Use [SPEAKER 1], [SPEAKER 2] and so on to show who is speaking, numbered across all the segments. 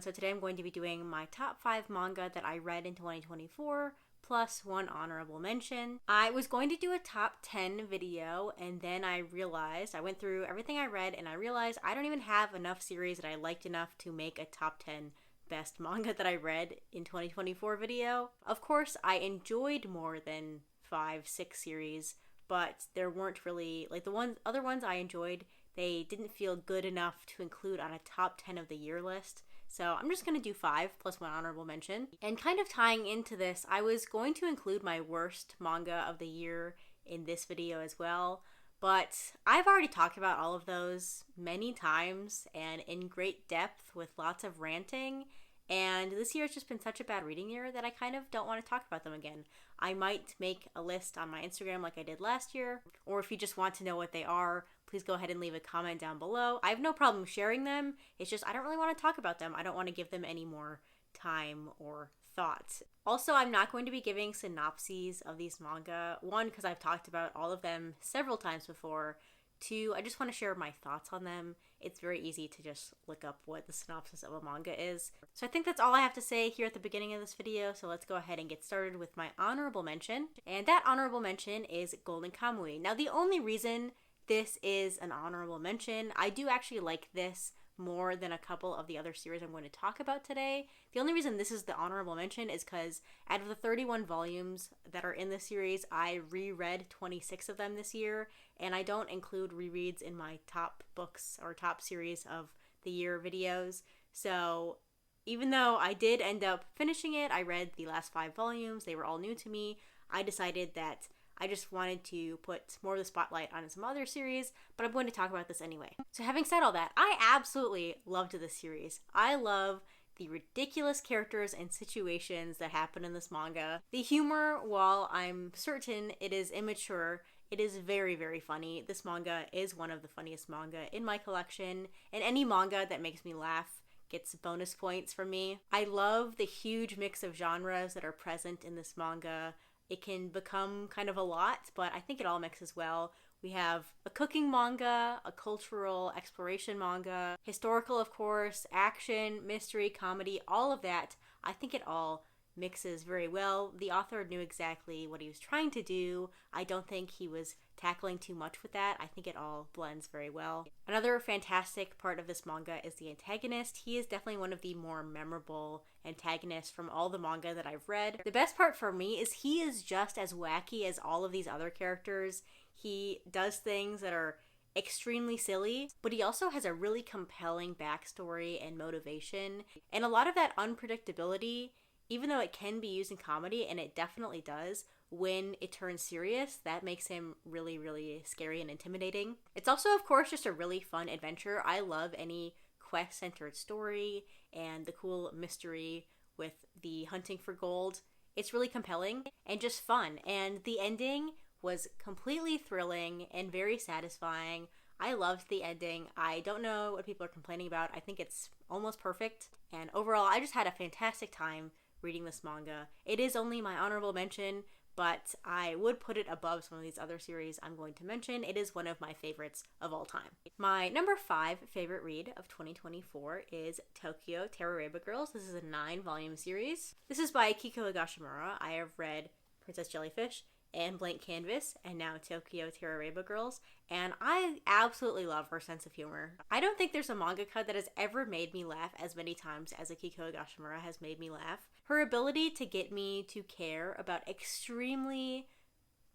[SPEAKER 1] So today I'm going to be doing my top 5 manga that I read in 2024, plus one honorable mention. I was going to do a top 10 video, and then I went through everything I read, and I realized I don't even have enough series that I liked enough to make a top 10 best manga that I read in 2024 video. Of course, I enjoyed more than 5-6 series, but there weren't really, like, other ones I enjoyed, they didn't feel good enough to include on a top 10 of the year list. So I'm just going to do 5 plus one honorable mention. And kind of tying into this, I was going to include my worst manga of the year in this video as well. But I've already talked about all of those many times and in great depth with lots of ranting. And this year has just been such a bad reading year that I kind of don't want to talk about them again. I might make a list on my Instagram like I did last year, or if you just want to know what they are, please go ahead and leave a comment down below. I have no problem sharing them. It's just I don't really want to talk about them. I don't want to give them any more time or thought. Also, I'm not going to be giving synopses of these manga. One, because I've talked about all of them several times before. Two, I just want to share my thoughts on them. It's very easy to just look up what the synopsis of a manga is. So I think that's all I have to say here at the beginning of this video, so let's go ahead and get started with my honorable mention. And that honorable mention is Golden Kamuy. Now, the only reason this is an honorable mention, I do actually like this more than a couple of the other series I'm going to talk about today. The only reason this is the honorable mention is because out of the 31 volumes that are in the series, I reread 26 of them this year, and I don't include rereads in my top books or top series of the year videos. So even though I did end up finishing it, I read the last 5 volumes, they were all new to me, I decided that I just wanted to put more of the spotlight on some other series, but I'm going to talk about this anyway. So having said all that, I absolutely loved this series. I love the ridiculous characters and situations that happen in this manga. The humor, while I'm certain it is immature, it is very, very funny. This manga is one of the funniest manga in my collection, and any manga that makes me laugh gets bonus points from me. I love the huge mix of genres that are present in this manga. It can become kind of a lot, but I think it all mixes well. We have a cooking manga, a cultural exploration manga, historical, of course, action, mystery, comedy, all of that. I think it all mixes very well. The author knew exactly what he was trying to do. I don't think he was tackling too much with that. I think it all blends very well. Another fantastic part of this manga is the antagonist. He is definitely one of the more memorable antagonists from all the manga that I've read. The best part for me is he is just as wacky as all of these other characters. He does things that are extremely silly, but he also has a really compelling backstory and motivation. And a lot of that unpredictability, even though it can be used in comedy, and it definitely does, when it turns serious, that makes him really, really scary and intimidating. It's also, of course, just a really fun adventure. I love any quest-centered story and the cool mystery with the hunting for gold. It's really compelling and just fun. And the ending was completely thrilling and very satisfying. I loved the ending. I don't know what people are complaining about. I think it's almost perfect. And overall, I just had a fantastic time reading this manga. It is only my honorable mention, but I would put it above some of these other series I'm going to mention. It is one of my favorites of all time. My number 5 favorite read of 2024 is Tokyo Terroreba Girls. This is a 9-volume series. This is by Kiko Higashimura. I have read Princess Jellyfish and Blank Canvas, and now Tokyo Terroreba Girls, and I absolutely love her sense of humor. I don't think there's a mangaka that has ever made me laugh as many times as Akiko Higashimura has made me laugh. Her ability to get me to care about extremely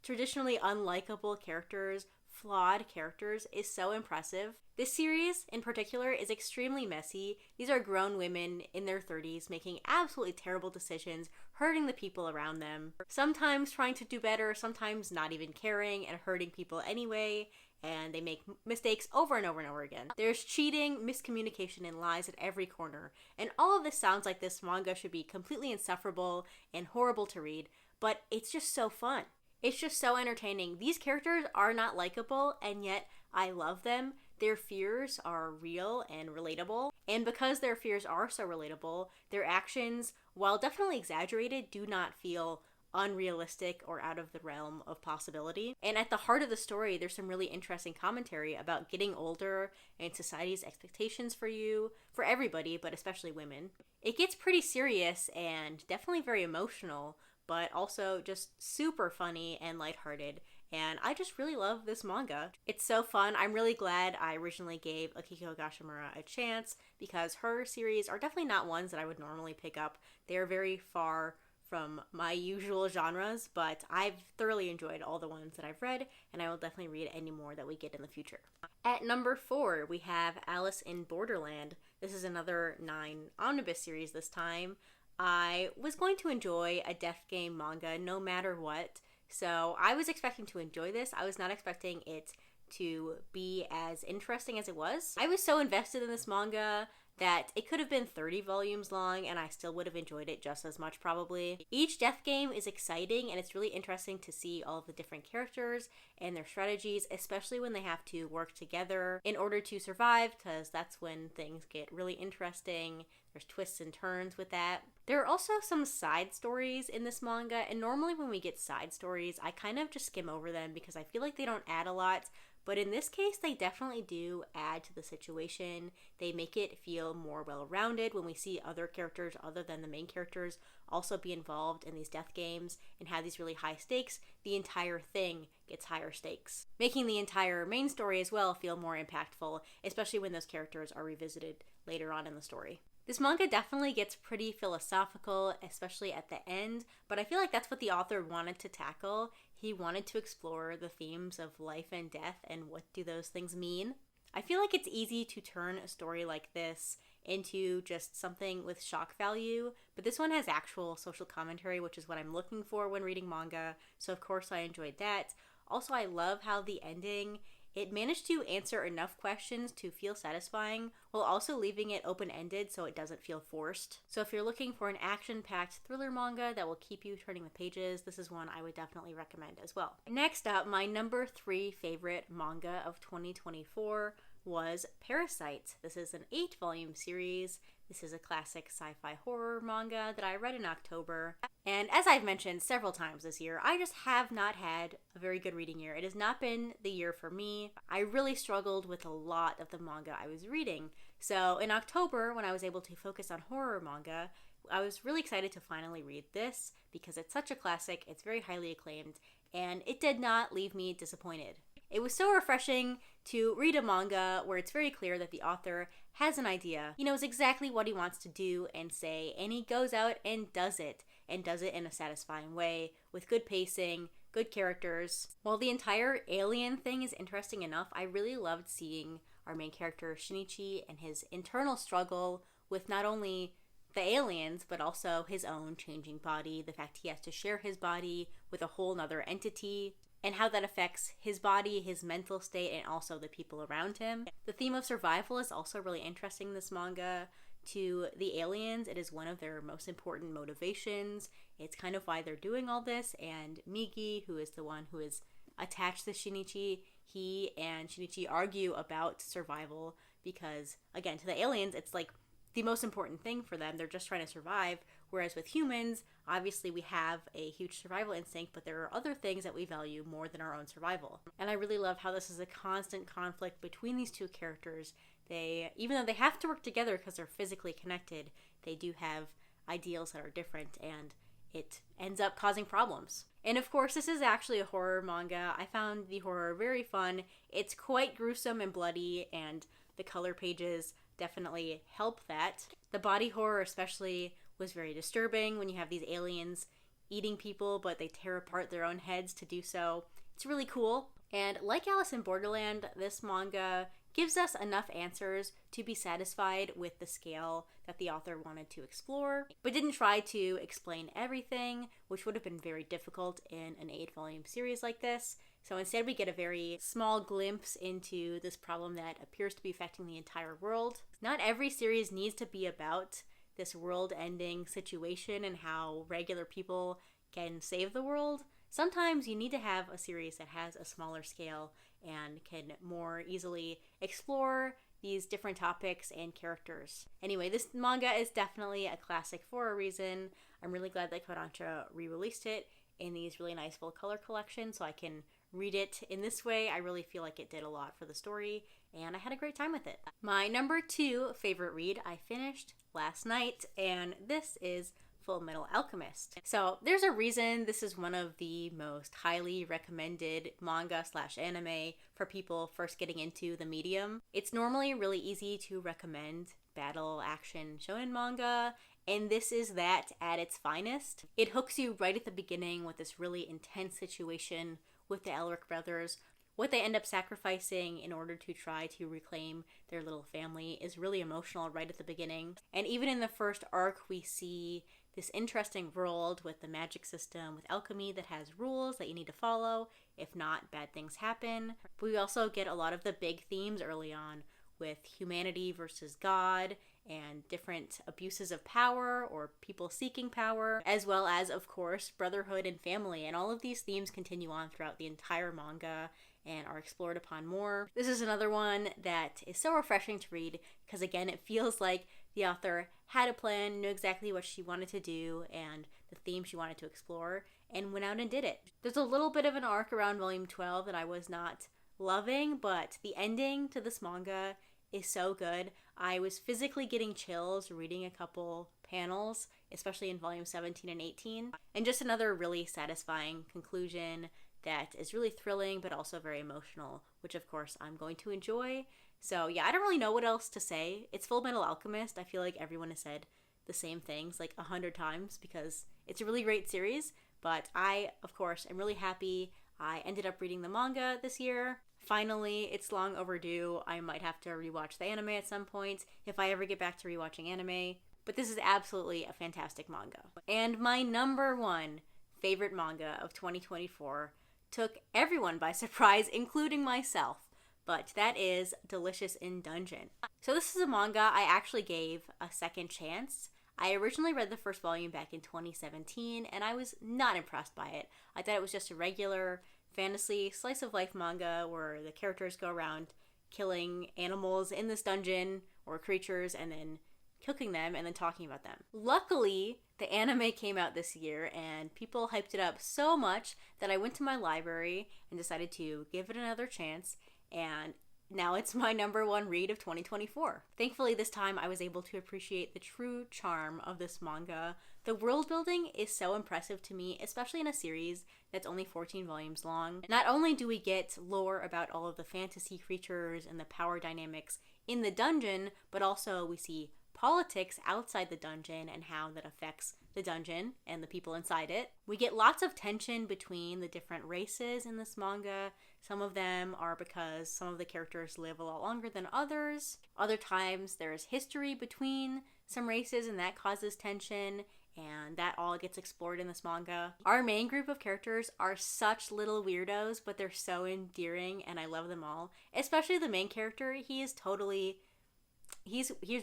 [SPEAKER 1] traditionally unlikable characters, flawed characters, is so impressive. This series, in particular, is extremely messy. These are grown women in their 30s making absolutely terrible decisions, hurting the people around them, sometimes trying to do better, sometimes not even caring and hurting people anyway, and they make mistakes over and over and over again. There's cheating, miscommunication, and lies at every corner, and all of this sounds like this manga should be completely insufferable and horrible to read, but it's just so fun. It's just so entertaining. These characters are not likable, and yet I love them. Their fears are real and relatable, and because their fears are so relatable, their actions, while definitely exaggerated, do not feel unrealistic or out of the realm of possibility. And at the heart of the story, there's some really interesting commentary about getting older and society's expectations for you, for everybody, but especially women. It gets pretty serious and definitely very emotional, but also just super funny and lighthearted. And I just really love this manga. It's so fun. I'm really glad I originally gave Akiko Gashimura a chance because her series are definitely not ones that I would normally pick up. They're very far from my usual genres, but I've thoroughly enjoyed all the ones that I've read, and I will definitely read any more that we get in the future. At number 4, we have Alice in Borderland. This is another 9 omnibus series this time. I was going to enjoy a death game manga no matter what, so I was expecting to enjoy this. I was not expecting it to be as interesting as it was. I was so invested in this manga that it could have been 30 volumes long and I still would have enjoyed it just as much probably. Each death game is exciting and it's really interesting to see all of the different characters and their strategies, especially when they have to work together in order to survive, because that's when things get really interesting. There's twists and turns with that. There are also some side stories in this manga, and normally when we get side stories, I kind of just skim over them because I feel like they don't add a lot. But in this case, they definitely do add to the situation. They make it feel more well-rounded when we see other characters other than the main characters also be involved in these death games and have these really high stakes. The entire thing gets higher stakes, making the entire main story as well feel more impactful, especially when those characters are revisited later on in the story. This manga definitely gets pretty philosophical, especially at the end, but I feel like that's what the author wanted to tackle. He wanted to explore the themes of life and death and what do those things mean. I feel like it's easy to turn a story like this into just something with shock value, but this one has actual social commentary, which is what I'm looking for when reading manga, so of course I enjoyed that. Also, I love how the ending, it managed to answer enough questions to feel satisfying while also leaving it open-ended so it doesn't feel forced. So if you're looking for an action-packed thriller manga that will keep you turning the pages, this is one I would definitely recommend as well. Next up, my number 3 favorite manga of 2024 was Parasite. This is an 8-volume series. This is a classic sci-fi horror manga that I read in October. And as I've mentioned several times this year, I just have not had a very good reading year. It has not been the year for me. I really struggled with a lot of the manga I was reading. So in October, when I was able to focus on horror manga, I was really excited to finally read this because it's such a classic, it's very highly acclaimed, and it did not leave me disappointed. It was so refreshing to read a manga where it's very clear that the author has an idea. He knows exactly what he wants to do and say, and he goes out and does it in a satisfying way with good pacing, good characters. While the entire alien thing is interesting enough, I really loved seeing our main character Shinichi and his internal struggle with not only the aliens, but also his own changing body, the fact he has to share his body with a whole nother entity, and how that affects his body, his mental state, and also the people around him. The theme of survival is also really interesting in this manga. To the aliens, it is one of their most important motivations. It's kind of why they're doing all this, and Migi, who is the one who is attached to Shinichi, he and Shinichi argue about survival because, again, to the aliens, it's like the most important thing for them. They're just trying to survive, whereas with humans, obviously we have a huge survival instinct, but there are other things that we value more than our own survival. And I really love how this is a constant conflict between these two characters. Even though they have to work together because they're physically connected, they do have ideals that are different, and it ends up causing problems. And of course, this is actually a horror manga. I found the horror very fun. It's quite gruesome and bloody, and the color pages definitely help that. The body horror especially was very disturbing when you have these aliens eating people, but they tear apart their own heads to do so. It's really cool. And like Alice in Borderland, this manga gives us enough answers to be satisfied with the scale that the author wanted to explore, but didn't try to explain everything, which would have been very difficult in an 8-volume series like this. So instead we get a very small glimpse into this problem that appears to be affecting the entire world. Not every series needs to be about this world-ending situation and how regular people can save the world. Sometimes you need to have a series that has a smaller scale and can more easily explore these different topics and characters. Anyway, this manga is definitely a classic for a reason. I'm really glad that Kodansha re-released it. in these really nice full color collections so I can read it in this way. I really feel like it did a lot for the story, and I had a great time with it. My number 2 favorite read I finished last night, and this is Full Metal Alchemist. So there's a reason this is one of the most highly recommended manga / anime for people first getting into the medium. It's normally really easy to recommend battle action shonen manga, and this is that at its finest. It hooks you right at the beginning with this really intense situation with the Elric brothers. What they end up sacrificing in order to try to reclaim their little family is really emotional right at the beginning. And even in the first arc, we see this interesting world with the magic system, with alchemy that has rules that you need to follow. If not, bad things happen. But we also get a lot of the big themes early on with humanity versus God and different abuses of power or people seeking power, as well as, of course, brotherhood and family. And all of these themes continue on throughout the entire manga and are explored upon more. This is another one that is so refreshing to read because, again, it feels like the author had a plan, knew exactly what she wanted to do and the theme she wanted to explore, and went out and did it. There's a little bit of an arc around volume 12 that I was not loving, but the ending to this manga is so good. I was physically getting chills reading a couple panels, especially in volume 17 and 18. And just another really satisfying conclusion that is really thrilling but also very emotional, which of course I'm going to enjoy. So yeah, I don't really know what else to say. It's Full Metal Alchemist. I feel like everyone has said the same things like 100 times because it's a really great series. But I, of course, am really happy. I ended up reading the manga this year. Finally, it's long overdue. I might have to rewatch the anime at some point if I ever get back to rewatching anime. But this is absolutely a fantastic manga. And my number 1 favorite manga of 2024 took everyone by surprise, including myself. But that is Delicious in Dungeon. So this is a manga I actually gave a second chance. I originally read the first volume back in 2017, and I was not impressed by it. I thought it was just a regular fantasy slice of life manga where the characters go around killing animals in this dungeon or creatures and then cooking them and then talking about them. Luckily, the anime came out this year and people hyped it up so much that I went to my library and decided to give it another chance, and now it's my number 1 read of 2024. Thankfully, this time I was able to appreciate the true charm of this manga. The world building is so impressive to me, especially in a series that's only 14 volumes long. Not only do we get lore about all of the fantasy creatures and the power dynamics in the dungeon, but also we see politics outside the dungeon and how that affects the dungeon and the people inside it. We get lots of tension between the different races in this manga. Some of them are because some of the characters live a lot longer than others. Other times there's history between some races and that causes tension, and that all gets explored in this manga. Our main group of characters are such little weirdos, but they're so endearing and I love them all. Especially the main character. He's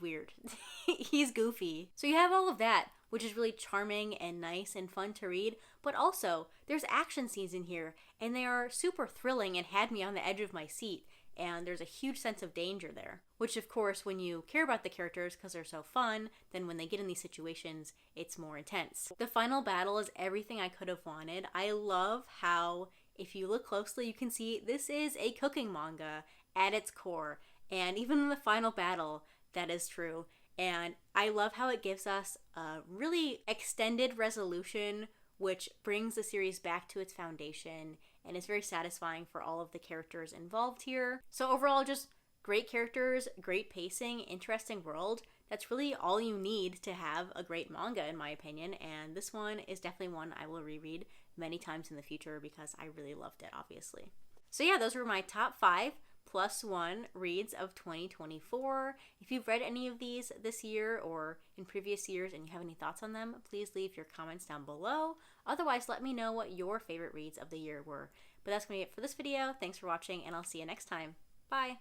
[SPEAKER 1] weird. He's goofy. So you have all of that, which is really charming and nice and fun to read, but also there's action scenes in here and they are super thrilling and had me on the edge of my seat, and there's a huge sense of danger there, which of course when you care about the characters because they're so fun, then when they get in these situations it's more intense. The final battle is everything I could have wanted. I love how, if you look closely, you can see this is a cooking manga at its core. And even in the final battle, that is true. And I love how it gives us a really extended resolution, which brings the series back to its foundation. And it's very satisfying for all of the characters involved here. So overall, just great characters, great pacing, interesting world. That's really all you need to have a great manga, in my opinion. And this one is definitely one I will reread many times in the future because I really loved it, obviously. So yeah, those were my top 5 +1 reads of 2024. If you've read any of these this year or in previous years and you have any thoughts on them, please leave your comments down below. Otherwise, let me know what your favorite reads of the year were. But that's going to be it for this video. Thanks for watching, and I'll see you next time. Bye!